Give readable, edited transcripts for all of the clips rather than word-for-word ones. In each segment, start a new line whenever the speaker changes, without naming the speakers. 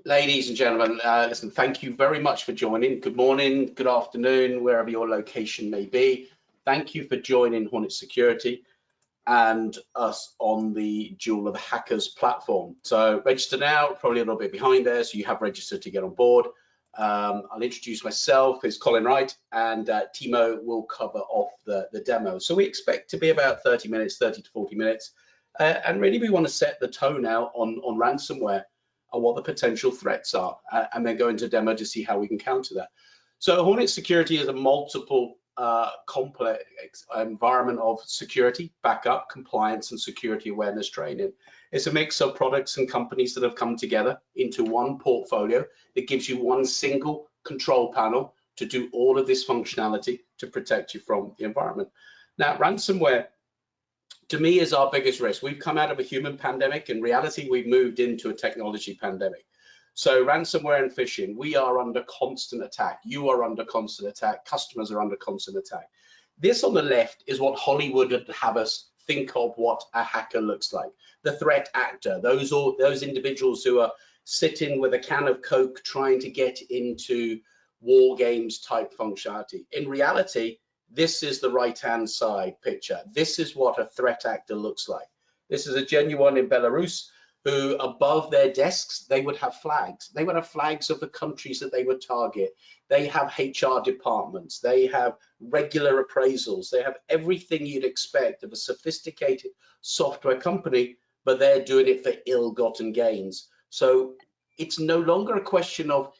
Ladies and gentlemen, listen, thank you very much for joining. Good morning, good afternoon, wherever your location may be. Thank you for joining Hornet Security and us on the Duel of Hackers platform. So register now, probably a little bit behind there, so you have registered to get on board. I'll introduce myself, it's Colin Wright, and Timo will cover off the demo. So we expect to be about 30 minutes, 30 to 40 minutes. And really we want to set the tone now on ransomware and what the potential threats are, and then go into demo to see how we can counter that. So Hornet Security is a multiple complex environment of security, backup, compliance, and security awareness training. It's a mix of products and companies that have come together into one portfolio that gives you one single control panel to do all of this functionality to protect you from the environment. Now, ransomware, to me, is our biggest risk. We've come out of a human pandemic. In reality, we've moved into a technology pandemic. So ransomware and phishing, we are under constant attack. You are under constant attack. Customers are under constant attack. This on the left is what Hollywood would have us think of what a hacker looks like. The threat actor, those individuals who are sitting with a can of Coke trying to get into war games type functionality. In reality, this is the right-hand side picture. This is what a threat actor looks like. This is a genuine in Belarus who above their desks, they would have flags. They would have flags of the countries that they would target. They have HR departments. They have regular appraisals. They have everything you'd expect of a sophisticated software company, but they're doing it for ill-gotten gains. So it's no longer a question of,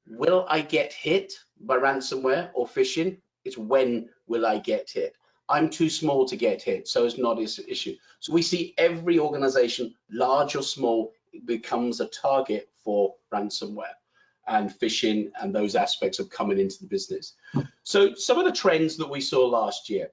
will I get hit by ransomware or phishing? It's when will I get hit? I'm too small to get hit, so it's not an issue. So we see every organization, large or small, becomes a target for ransomware and phishing and those aspects of coming into the business. So some of the trends that we saw last year,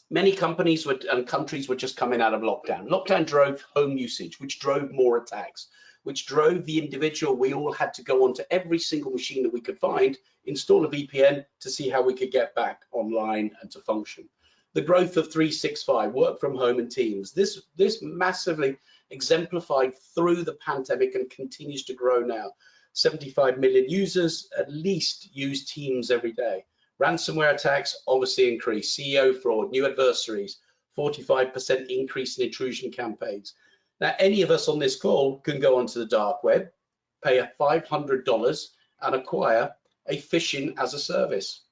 many companies and countries were just coming out of lockdown. Lockdown drove home usage, which drove more attacks, which drove the individual. We all had to go onto every single machine that we could find, install a VPN to see how we could get back online and to function. The growth of 365, work from home and Teams, this massively exemplified through the pandemic and continues to grow now. 75 million users at least use Teams every day. Ransomware attacks obviously increased. CEO fraud, new adversaries, 45% increase in intrusion campaigns. Now, any of us on this call can go onto the dark web, pay $500 and acquire a phishing as a service.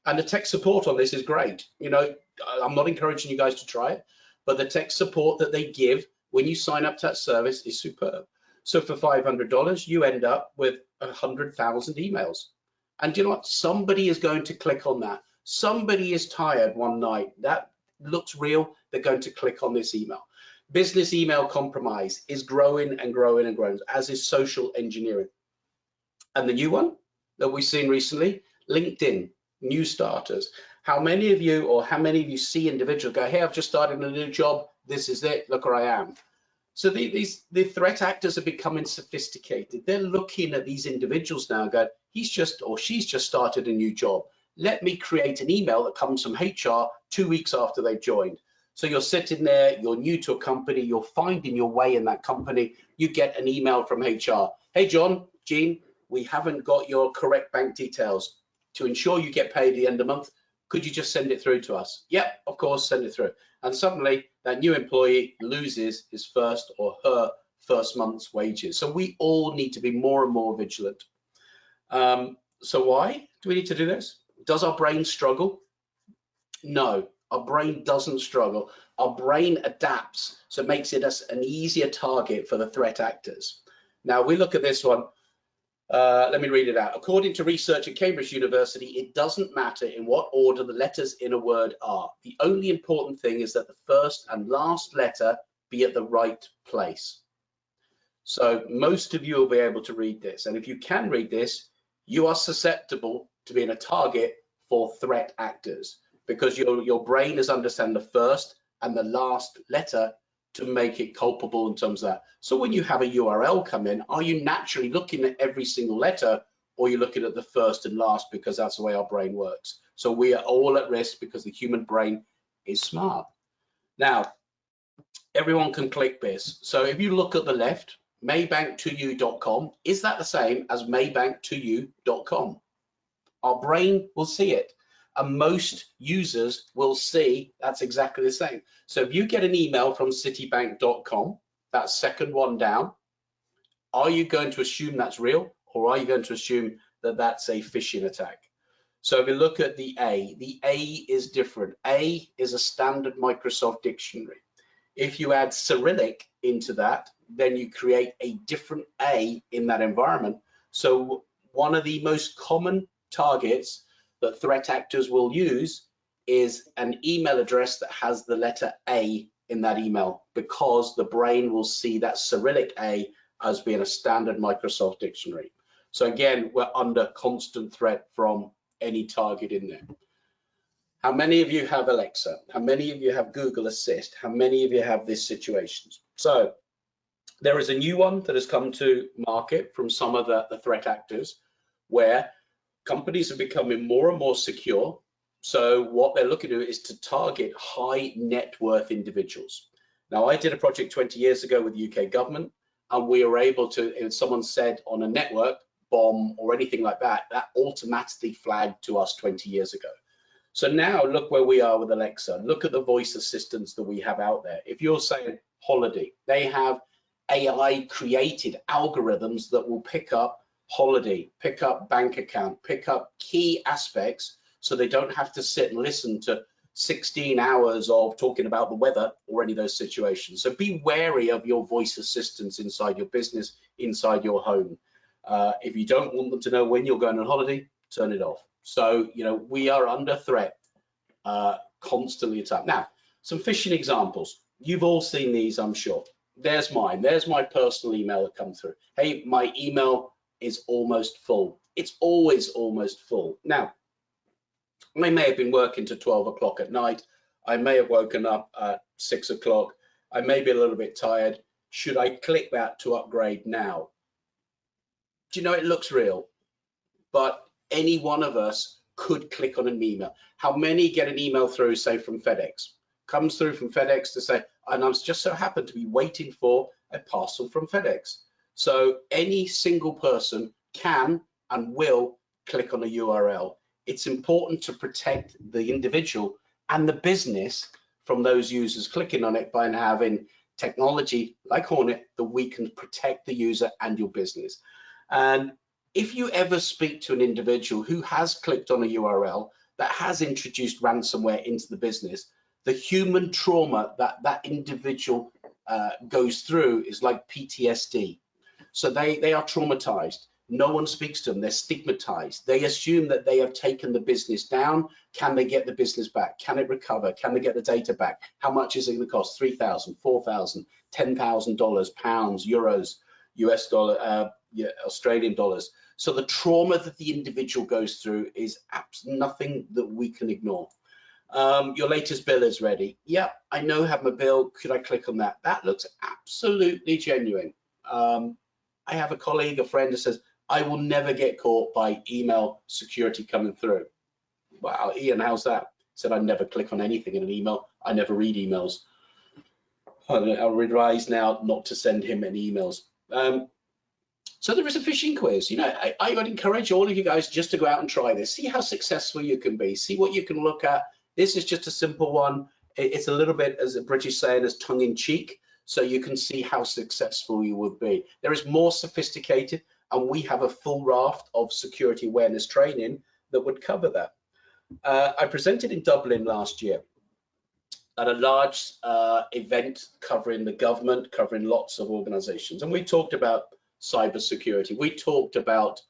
And the tech support on this is great. You know, I'm not encouraging you guys to try it, but the tech support that they give when you sign up to that service is superb. So for $500, you end up with 100,000 emails. And you know what? Somebody is going to click on that. Somebody is tired one night. That looks real. They're going to click on this email. Business email compromise is growing and growing and growing, as is social engineering. And the new one that we've seen recently, LinkedIn, new starters. How many of you see individuals go, hey, I've just started a new job. This is it. Look where I am. So the threat actors are becoming sophisticated. They're looking at these individuals now and go, he's just or she's just started a new job. Let me create an email that comes from HR 2 weeks after they've joined. So you're sitting there, you're new to a company, you're finding your way in that company, you get an email from HR. Hey, Jean, we haven't got your correct bank details. To ensure you get paid at the end of the month, could you just send it through to us? Yep, of course, send it through. And suddenly that new employee loses his first or her first month's wages. So we all need to be more and more vigilant. So why do we need to do this? Does our brain struggle? No, our brain doesn't struggle. Our brain adapts, so it makes it an easier target for the threat actors. Now we look at this one. Let me read it out. According to research at Cambridge University, it doesn't matter in what order the letters in a word are. The only important thing is that the first and last letter be at the right place. So most of you will be able to read this. And if you can read this, you are susceptible to being a target for threat actors because your brain is understanding the first and the last letter to make it culpable in terms of that. So when you have a URL come in, are you naturally looking at every single letter, or you're looking at the first and last because that's the way our brain works? So we are all at risk because the human brain is smart. Now, everyone can click this. So if you look at the left, maybanktoyou.com, is that the same as maybanktoyou.com? Our brain will see it, and most users will see that's exactly the same. So if you get an email from citibank.com, that second one down, are you going to assume that's real, or are you going to assume that that's a phishing attack? So if we look at the A is different. A is a standard Microsoft dictionary. If you add Cyrillic into that, then you create a different A in that environment. So one of the most common targets that threat actors will use is an email address that has the letter A in that email, because the brain will see that Cyrillic A as being a standard Microsoft dictionary. So again, we're under constant threat from any target in there. How many of you have Alexa? How many of you have Google Assist? How many of you have these situations? So there is a new one that has come to market from some of the threat actors, where companies are becoming more and more secure. So what they're looking to do is to target high net worth individuals. Now, I did a project 20 years ago with the UK government, and we were able to, if someone said on a network bomb or anything like that, that automatically flagged to us 20 years ago. So now look where we are with Alexa. Look at the voice assistants that we have out there. If you're saying holiday, they have AI created algorithms that will pick up holiday, pick up bank account, pick up key aspects, so they don't have to sit and listen to 16 hours of talking about the weather or any of those situations. So be wary of your voice assistants inside your business, inside your home. If you don't want them to know when you're going on holiday, turn it off. So, you know, we are under threat constantly attacked. Now, some phishing examples. You've all seen these, I'm sure. There's mine. There's my personal email that come through. Hey, my email is almost full. It's always almost full. Now, I may have been working to 12 o'clock at night. I may have woken up at 6 o'clock. I may be a little bit tired. Should I click that to upgrade now? Do you know, it looks real, but any one of us could click on an email. How many get an email through, say, from FedEx? Comes through from FedEx to say, and I'm just so happen to be waiting for a parcel from FedEx. So any single person can and will click on a URL. It's important to protect the individual and the business from those users clicking on it by having technology like Hornet that we can protect the user and your business. And if you ever speak to an individual who has clicked on a URL that has introduced ransomware into the business, the human trauma that that individual goes through is like PTSD. So they are traumatized. No one speaks to them. They're stigmatized. They assume that they have taken the business down. Can they get the business back? Can it recover? Can they get the data back? How much is it going to cost? $3,000, $4,000, $10,000, pounds, euros, US dollar, Australian dollars. So the trauma that the individual goes through is nothing that we can ignore. Your latest bill is ready. Yep, I know I have my bill. Could I click on that? That looks absolutely genuine. I have a colleague, a friend that says, I will never get caught by email security coming through. Wow, Ian, how's that? Said I never click on anything in an email. I never read emails. I'll advise now not to send him any emails. So there is a phishing quiz. You know, I would encourage all of you guys just to go out and try this. See how successful you can be. See what you can look at. This is just a simple one. It's a little bit, as a British saying, as tongue in cheek. So you can see how successful you would be. There is more sophisticated, and we have a full raft of security awareness training that would cover that. I presented in Dublin last year at a large event covering the government, covering lots of organizations. And we talked about cybersecurity. We talked about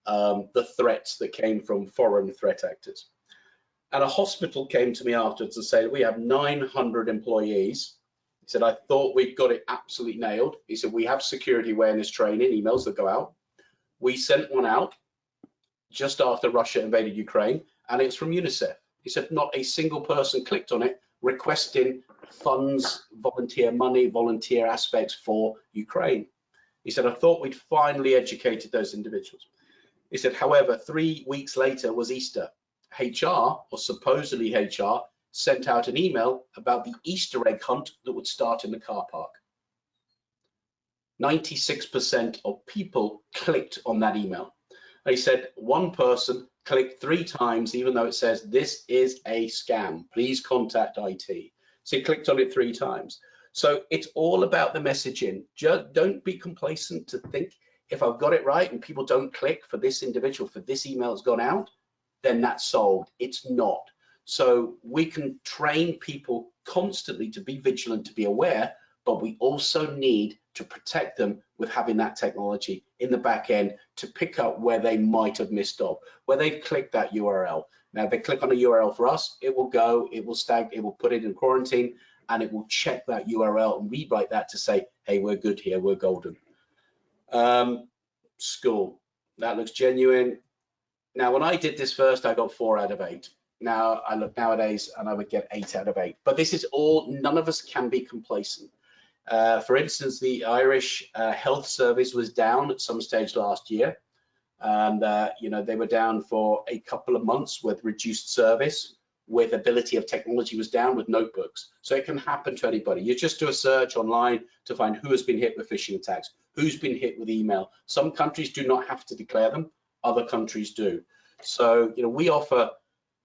the threats that came from foreign threat actors. And a hospital came to me afterwards and said, we have 900 employees. He said, I thought we'd got it absolutely nailed. He said, we have security awareness training, emails that go out. We sent one out just after Russia invaded Ukraine, and it's from UNICEF. He said, not a single person clicked on it requesting funds, volunteer money, volunteer aspects for Ukraine. He said, I thought we'd finally educated those individuals. He said, however, 3 weeks later was Easter. HR, or supposedly HR, sent out an email about the Easter egg hunt that would start in the car park. 96% of people clicked on that email. They said one person clicked 3 times, even though it says this is a scam, please contact IT. So he clicked on it 3 times. So it's all about the messaging. Just don't be complacent to think if I've got it right and people don't click for this individual, for this email has gone out, then that's solved. It's not. So we can train people constantly to be vigilant, to be aware, but we also need to protect them with having that technology in the back end to pick up where they might have missed off, where they've clicked that URL. Now, if they click on a URL for us, it will go, it will stag, it will put it in quarantine, and it will check that URL and rewrite that to say, hey, we're good here, we're golden. School, that looks genuine. Now, when I did this first, I got 4 out of 8. Now I look nowadays and I would get 8 out of 8. But this is all, none of us can be complacent. For instance, the Irish Health Service was down at some stage last year, and you know, they were down for a couple of months with reduced service, with ability of technology was down with notebooks. So it can happen to anybody. You just do a search online to find who has been hit with phishing attacks, who's been hit with email. Some countries do not have to declare them, other countries do. So, you know, we offer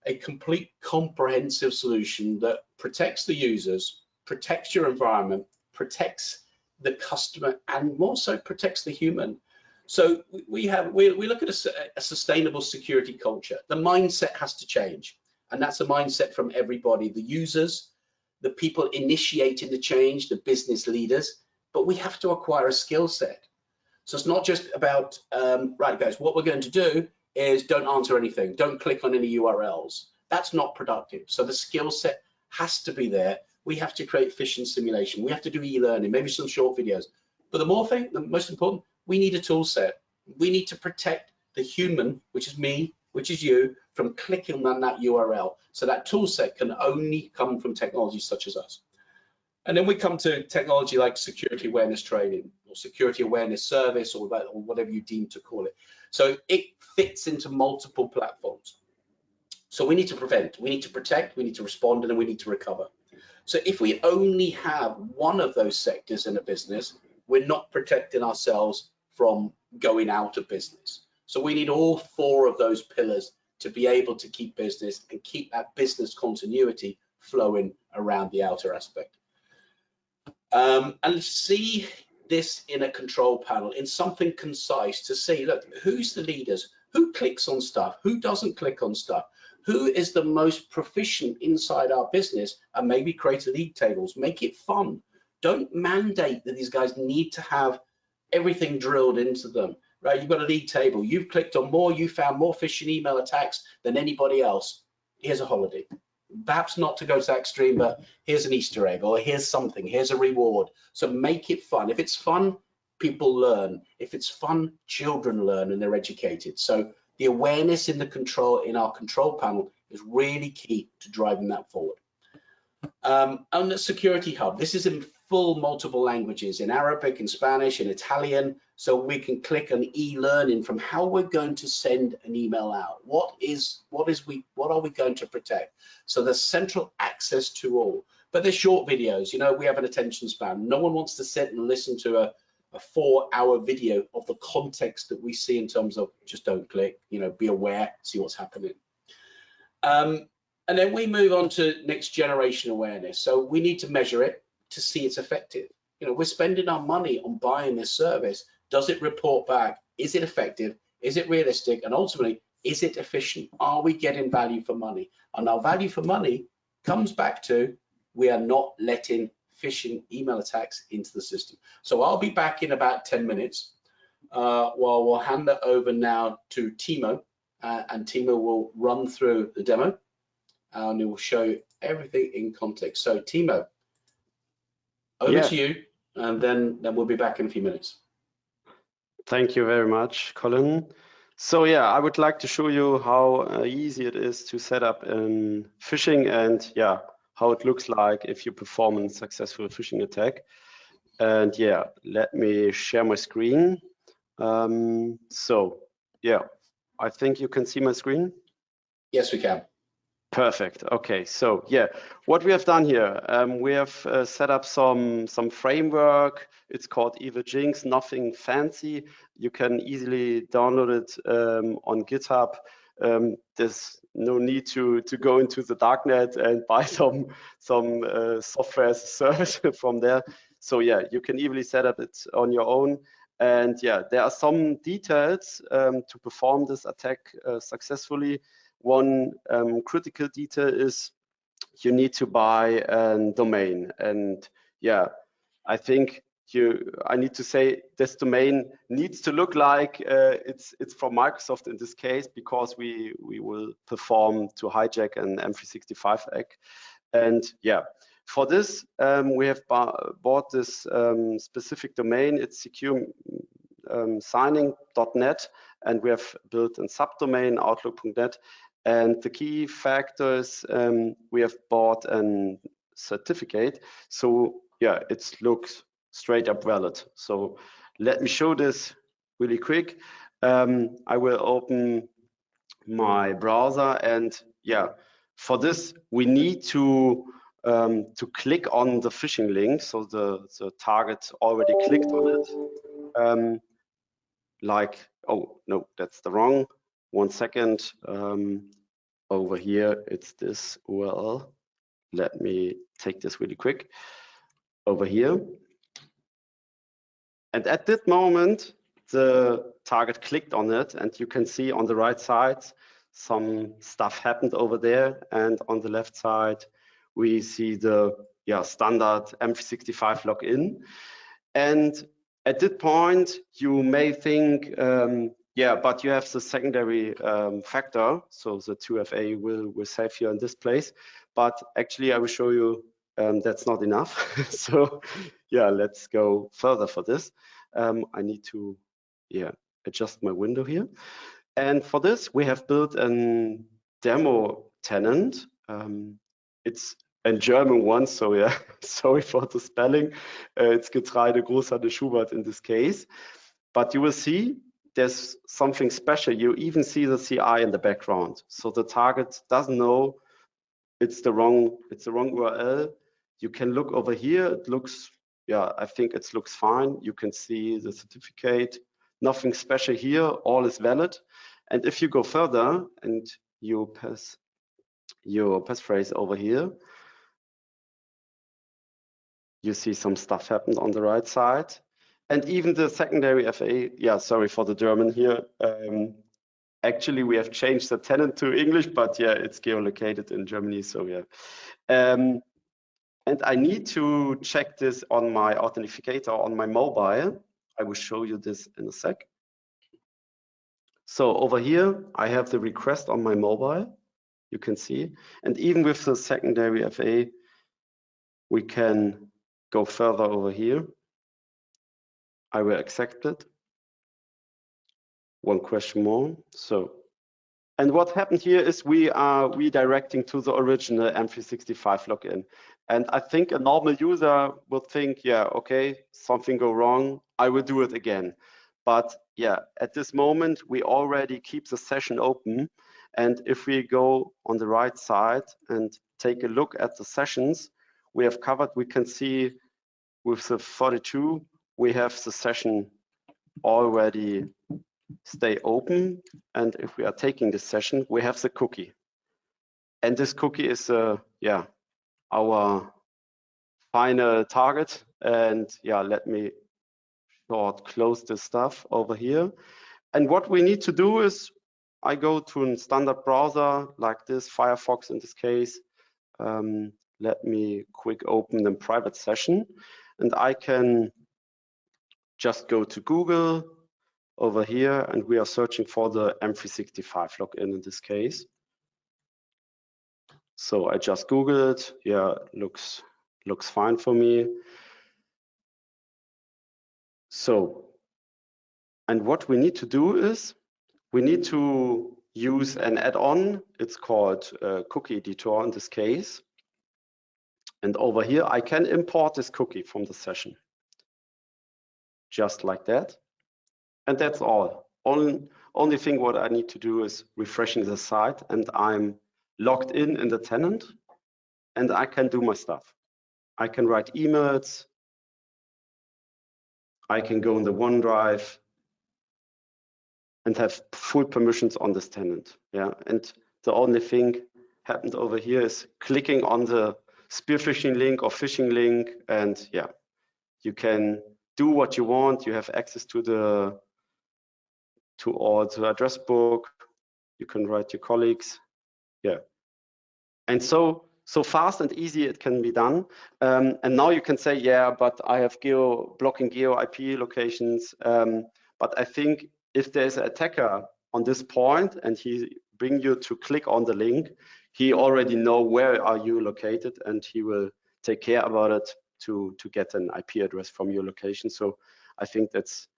a complete comprehensive solution that protects the users, protects your environment, protects the customer, and more so protects the human. So we look at a sustainable security culture. The mindset has to change, and that's a mindset from everybody, the users, the people initiating the change, the business leaders, but we have to acquire a skill set. So it's not just about, right guys, what we're going to do is don't answer anything, don't click on any URLs. That's not productive. So the skill set has to be there. We have to create phishing simulation. We have to do e-learning, maybe some short videos. But the most important, we need a tool set. We need to protect the human, which is me, which is you, from clicking on that URL. So that tool set can only come from technology such as us. And then we come to technology like security awareness training or security awareness service or whatever you deem to call it. So it fits into multiple platforms. So we need to prevent, we need to protect, we need to respond, and then we need to recover. So if we only have one of those sectors in a business, we're not protecting ourselves from going out of business. So we need all 4 of those pillars to be able to keep business and keep that business continuity flowing around the outer aspect. And see this in a control panel, in something concise, to see, look, who's the leaders, who clicks on stuff, who doesn't click on stuff, who is the most proficient inside our business, and maybe create league tables, make it fun. Don't mandate that these guys need to have everything drilled into them, right? You've got a league table, you've clicked on more, you found more phishing email attacks than anybody else. Here's a holiday. Perhaps not to go to that extreme, but here's an Easter egg, or here's something, here's a reward. So make it fun. If it's fun, people learn. If it's fun, children learn and they're educated. So the awareness in our control panel is really key to driving that forward. On the security hub, this is in full multiple languages, in Arabic, in Spanish, in Italian, so we can click on e-learning from how we're going to send an email out. What are we going to protect? So there's central access to all, but they're short videos. You know, we have an attention span. No one wants to sit and listen to a 4-hour video of the context that we see in terms of just don't click, you know, be aware, see what's happening. And then we move on to next generation awareness. So we need to measure it to see it's effective. You know, we're spending our money on buying this service. Does it report back? Is it effective? Is it realistic? And ultimately, is it efficient? Are we getting value for money? And our value for money comes back to, we are not letting phishing email attacks into the system. So I'll be back in about 10 minutes. While we'll hand that over now to Timo, and Timo will run through the demo and it will show everything in context. So Timo, over to you, and then we'll be back in a few minutes.
Thank you very much, Colin. So yeah, I would like to show you how easy it is to set up in phishing, and yeah, how it looks like if you perform a successful phishing attack. And yeah, let me share my screen. So yeah, I think you can see my screen.
Yes, we can.
Perfect. Okay, so yeah, what we have done here, we have set up some framework. It's called EvilJinx, nothing fancy. You can easily download it on GitHub. There's no need to go into the darknet and buy some software as a service from there. So yeah, you can easily set up it on your own. And yeah, there are some details to perform this attack successfully. One critical detail is you need to buy a domain. And yeah, I think I need to say this domain needs to look like it's from Microsoft in this case, because we will perform to hijack an M365 hack. And yeah, for this, we have bought this specific domain. It's secure signing.net, and we have built a subdomain outlook.net. And the key factors, we have bought a certificate. So yeah, it looks straight up valid. So let me show this really quick. I will open my browser, and yeah, for this we need to click on the phishing link. So the target already clicked on it. Like, oh no, that's the wrong. 1 second. Over here, it's this URL. Let me take this really quick. Over here. And at that moment, the target clicked on it, and you can see on the right side, some stuff happened over there. And on the left side, we see the standard M365 login. And at that point, you may think, but you have the secondary factor, so the 2FA will save you in this place. But actually, I will show you that's not enough. So yeah, let's go further for this. I need to adjust my window here. And for this, we have built a demo tenant. It's a German one, so yeah, sorry for the spelling. It's Getreide Großhandel Schubert in this case. But you will see there's something special. You even see the CI in the background. So the target doesn't know it's the wrong URL. You can look over here. It looks, I think it looks fine. You can see the certificate. Nothing special here. All is valid. And if you go further and you pass your passphrase over here, you see some stuff happened on the right side. And even the secondary FA, sorry for the German here. Actually, we have changed the tenant to English, but yeah, it's geolocated in Germany, so yeah. And I need to check this on my authenticator on my mobile. I will show you this in a sec. So over here, I have the request on my mobile, you can see. And even with the secondary FA, we can go further over here. I will accept it. One question more. So, and what happened here is we are redirecting to the original M365 login. And I think a normal user will think, okay, something go wrong, I will do it again. But yeah, at this moment, we already keep the session open. And if we go on the right side and take a look at the sessions we have covered, we can see with the 42, we have the session already stay open. And if we are taking this session, we have the cookie. And this cookie is, our final target. And let me close this stuff over here. And what we need to do is I go to a standard browser like this, Firefox in this case. Let me quick open the private session, and I can just go to Google over here, and we are searching for the M365 login in this case. So I just Googled, looks fine for me. So, and what we need to do is we need to use an add-on. It's called Cookie Editor in this case. And over here, I can import this cookie from the session. Just like that. And that's all. Only thing what I need to do is refreshing the site, and I'm logged in the tenant, and I can do my stuff. I can write emails. I can go in the OneDrive and have full permissions on this tenant. Yeah, and the only thing happened over here is clicking on the spear phishing link or phishing link, and yeah, you can do what you want. You have access to all the address book. You can write your colleagues. Yeah, and so fast and easy it can be done. And now you can say, yeah, but I have blocking geo IP locations. But I think if there's an attacker on this point and he bring you to click on the link, he already know where are you located, and he will take care about it to get an IP address from your location. So I think that's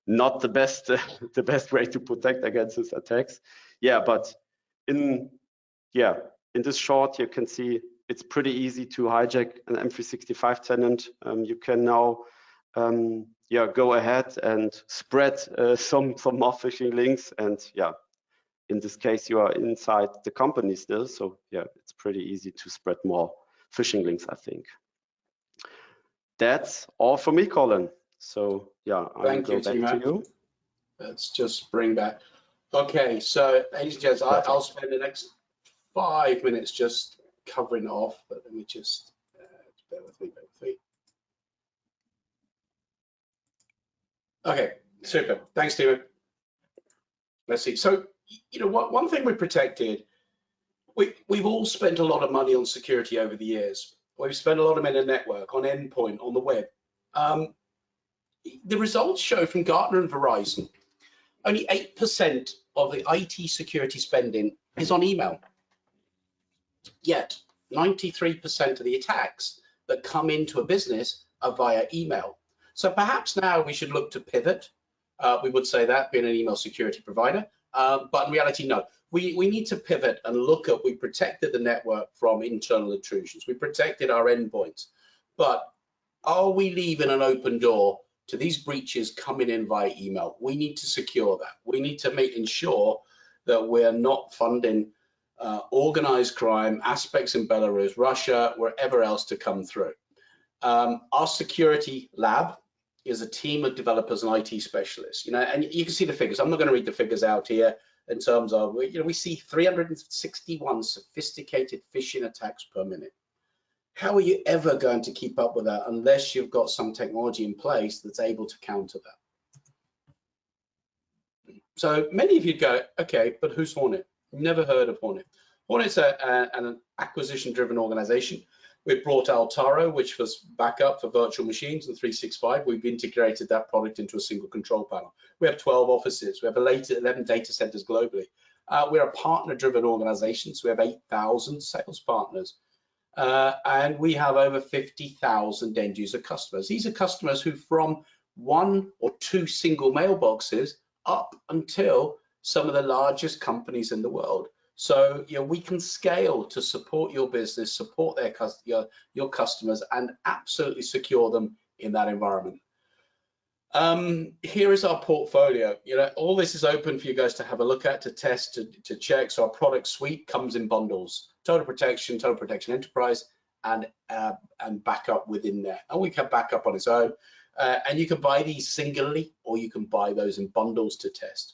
not the best the best way to protect against these attacks. Yeah, but in this short, you can see it's pretty easy to hijack an M365 tenant. You can now go ahead and spread some more phishing links, and yeah, in this case you are inside the company still, so yeah, it's pretty easy to spread more phishing links, I think. That's all for me, Colin. So yeah, I'll go back to you.
Let's just bring back. Okay, so ladies and gents, I'll spend the next 5 minutes just covering off, but let me just bear with me. Okay, super. Thanks, Stephen. Let's see. So, you know, one thing we protected, we've all spent a lot of money on security over the years. We've spent a lot of money on network, on endpoint, on the web. The results show from Gartner and Verizon, only 8% of the IT security spending is on email. Yet 93% of the attacks that come into a business are via email. So perhaps now we should look to pivot. We would say that, being an email security provider, but in reality, no. We need to pivot and look at, we protected the network from internal intrusions. We protected our endpoints, but are we leaving an open door to these breaches coming in via email? We need to secure that. We need to ensure that we're not funding organized crime, aspects in Belarus, Russia, wherever else to come through. Our security lab is a team of developers and IT specialists, you know, and you can see the figures. I'm not going to read the figures out here in terms of, you know, we see 361 sophisticated phishing attacks per minute. How are you ever going to keep up with that unless you've got some technology in place that's able to counter that? So many of you go, okay, but who's Hornet? Never heard of Hornet. Hornet's an acquisition-driven organization. We brought Altaro, which was backup for virtual machines, and 365. We've integrated that product into a single control panel. We have 12 offices. We have 11 data centers globally. We're a partner-driven organization, so we have 8,000 sales partners. And we have over 50,000 end user customers. These are customers who, from 1 or 2 single mailboxes up until some of the largest companies in the world. So, you know, we can scale to support your business, support your customers, and absolutely secure them in that environment. Here is our portfolio. You know, all this is open for you guys to have a look at, to test, to check. So our product suite comes in bundles: Total Protection Enterprise, and backup within there. And we can back up on its own. And you can buy these singly, or you can buy those in bundles to test.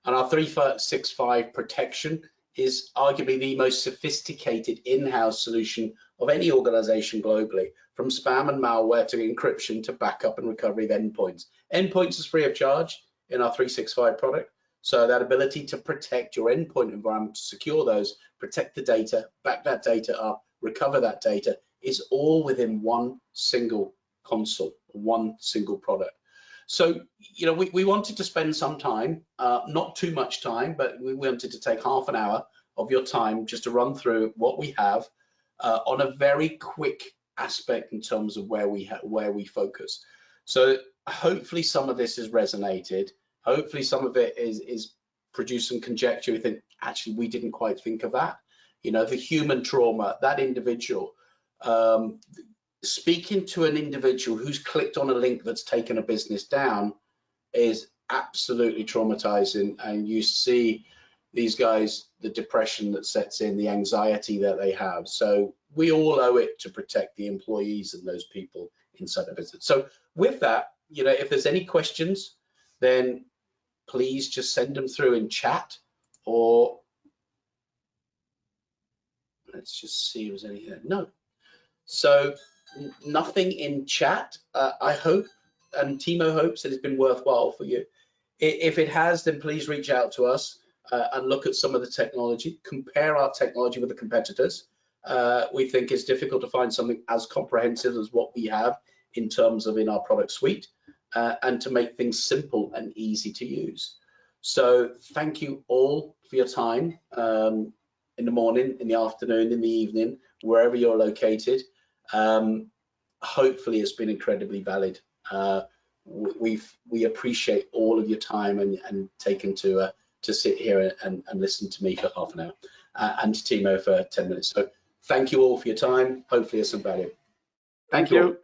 And our 365 protection is arguably the most sophisticated in-house solution of any organization globally, from spam and malware to encryption to backup and recovery of endpoints. Endpoints is free of charge in our 365 product. So that ability to protect your endpoint environment, to secure those, protect the data, back that data up, recover that data, is all within one single console, one single product. So, you know, we wanted to spend some time, not too much time, but we wanted to take half an hour of your time just to run through what we have on a very quick aspect in terms of where we focus. So hopefully some of this has resonated. Hopefully some of it is producing conjecture. We think, actually, we didn't quite think of that. You know, the human trauma, that individual, speaking to an individual who's clicked on a link that's taken a business down is absolutely traumatizing. And you see these guys, the depression that sets in, the anxiety that they have. So we all owe it to protect the employees and those people inside the business. So with that, if there's any questions, then please just send them through in chat, or let's just see if there's anything. No. So nothing in chat. I hope, and Timo hopes that it's been worthwhile for you. If it has, then please reach out to us and look at some of the technology, compare our technology with the competitors. We think it's difficult to find something as comprehensive as what we have in terms of in our product suite, and to make things simple and easy to use. So thank you all for your time in the morning, in the afternoon, in the evening, wherever you're located. Hopefully it's been incredibly valid. We appreciate all of your time and taken to sit here and listen to me for half an hour, and to Timo for 10 minutes. So thank you all for your time. Hopefully there's some value.
Thank you.